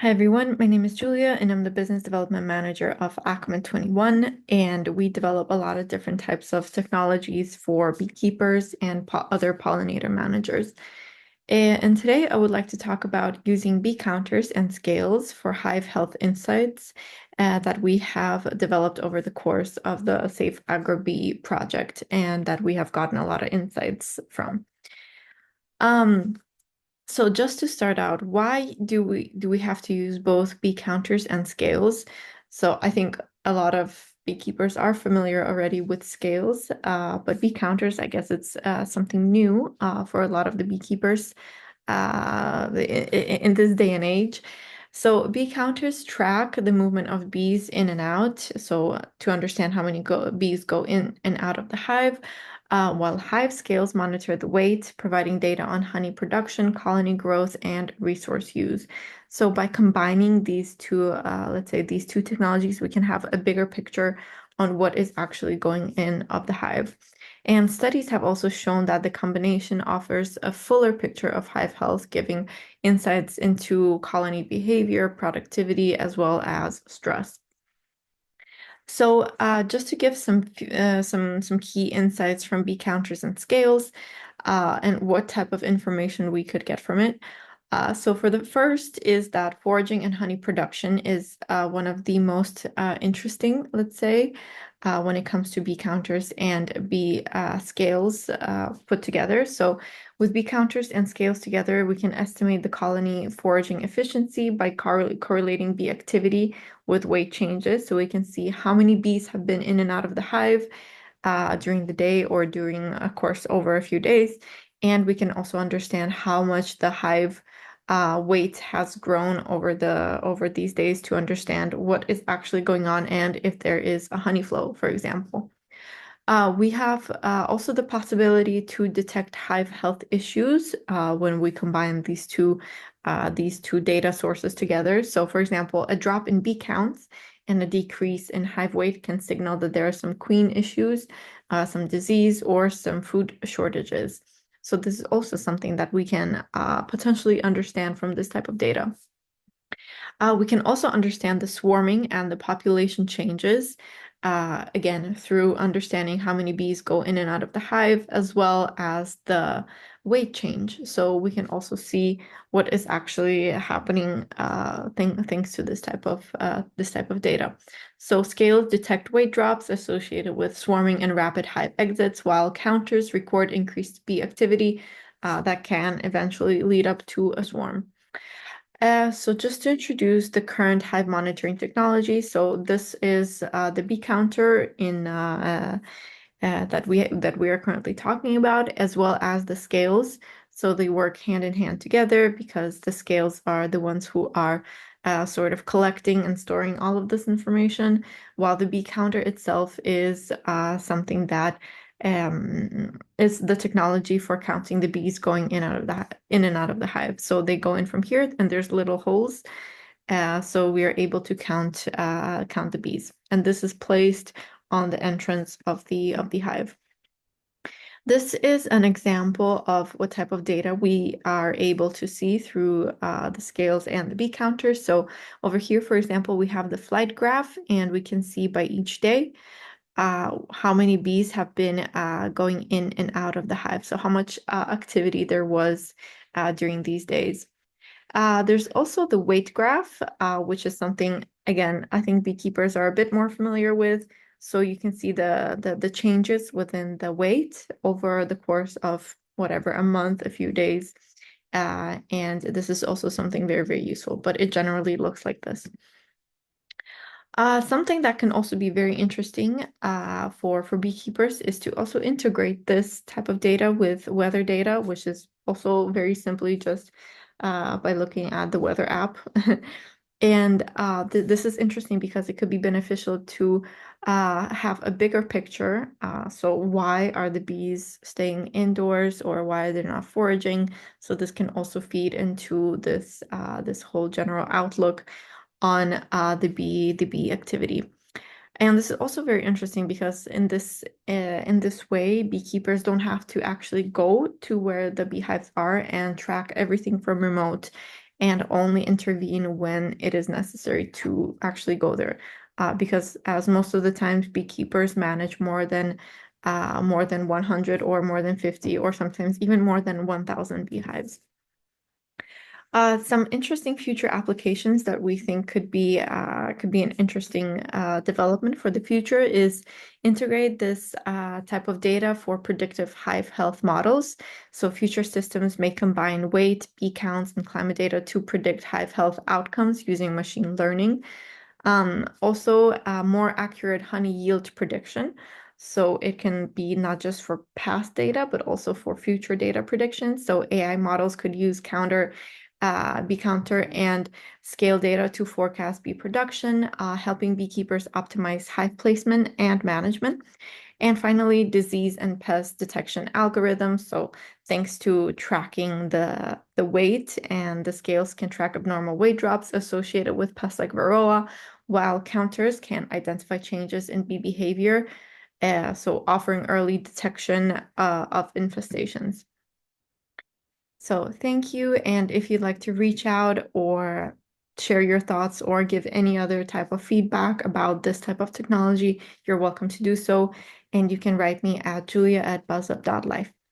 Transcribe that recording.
Hi everyone, my name is Julia and I'm the Business Development Manager of Acumen 21, and we develop a lot of different types of technologies for beekeepers and other pollinator managers. And today I would like to talk about using bee counters and scales for hive health insights that we have developed over the course of the Safe AgroBee project and that we have gotten a lot of insights from. Um, so just to start out, why do we have to use both bee counters and scales? So I think a lot of beekeepers are familiar already with scales, but bee counters, I guess it's something new for a lot of the beekeepers in this day and age. So bee counters track the movement of bees in and out. So to understand how many bees go in and out of the hive, while hive scales monitor the weight, providing data on honey production, colony growth, and resource use. So by combining these two, let's say these two technologies, we can have a bigger picture on what is actually going in of the hive. And studies have also shown that the combination offers a fuller picture of hive health, giving insights into colony behavior, productivity, as well as stress. So, just to give some key insights from bee counters and scales, and what type of information we could get from it. So, for the first is that foraging and honey production is one of the most interesting, let's say, when it comes to bee counters and bee scales put together. So, with bee counters and scales together, we can estimate the colony foraging efficiency by correlating bee activity with weight changes. So we can see how many bees have been in and out of the hive during the day or during a course over a few days. And we can also understand how much the hive weight has grown over these days to understand what is actually going on and if there is a honey flow, for example. We have also the possibility to detect hive health issues when we combine these two data sources together. So, for example, a drop in bee counts and a decrease in hive weight can signal that there are some queen issues, some disease, or some food shortages. So, this is also something that we can potentially understand from this type of data. We can also understand the swarming and the population changes, again, through understanding how many bees go in and out of the hive, as well as the weight change. So we can also see what is actually happening thanks to this type of data. So scales detect weight drops associated with swarming and rapid hive exits, while counters record increased bee activity that can eventually lead up to a swarm. So just to introduce the current hive monitoring technology, so this is the bee counter that we are currently talking about, as well as the scales. So they work hand in hand together because the scales are the ones who are sort of collecting and storing all of this information, while the bee counter itself is something that is the technology for counting the bees going in and out of the hive. So they go in from here, and there's little holes. So we are able to count the bees, and this is placed on the entrance of the hive. This is an example of what type of data we are able to see through the scales and the bee counters. So over here, for example, we have the flight graph, and we can see by each day how many bees have been going in and out of the hive. So how much activity there was during these days. There's also the weight graph, which is something, again, I think beekeepers are a bit more familiar with. So you can see the changes within the weight over the course of whatever, a month, a few days. And this is also something very, very useful, but it generally looks like this. Something that can also be very interesting for beekeepers is to also integrate this type of data with weather data, which is also very simply just by looking at the weather app. And this is interesting because it could be beneficial to have a bigger picture. So why are the bees staying indoors, or why are they not foraging? So this can also feed into this whole general outlook on the bee activity. And this is also very interesting because in this way, beekeepers don't have to actually go to where the beehives are and track everything from remote. and only intervene when it is necessary to actually go there. Because as most of the times beekeepers manage more than 100 or more than 50 or sometimes even more than 1,000 beehives. Some interesting future applications that we think could be an interesting development for the future is integrate this type of data for predictive hive health models. So future systems may combine weight, bee counts, and climate data to predict hive health outcomes using machine learning. Also, more accurate honey yield prediction. So it can be not just for past data, but also for future data predictions. So AI models could use bee counter and scale data to forecast bee production, helping beekeepers optimize hive placement and management. And finally, disease and pest detection algorithms. So thanks to tracking the weight, and the scales can track abnormal weight drops associated with pests like Varroa, while counters can identify changes in bee behavior, so offering early detection of infestations. So thank you. And if you'd like to reach out or share your thoughts or give any other type of feedback about this type of technology, you're welcome to do so. And you can write me at julia@buzzup.life.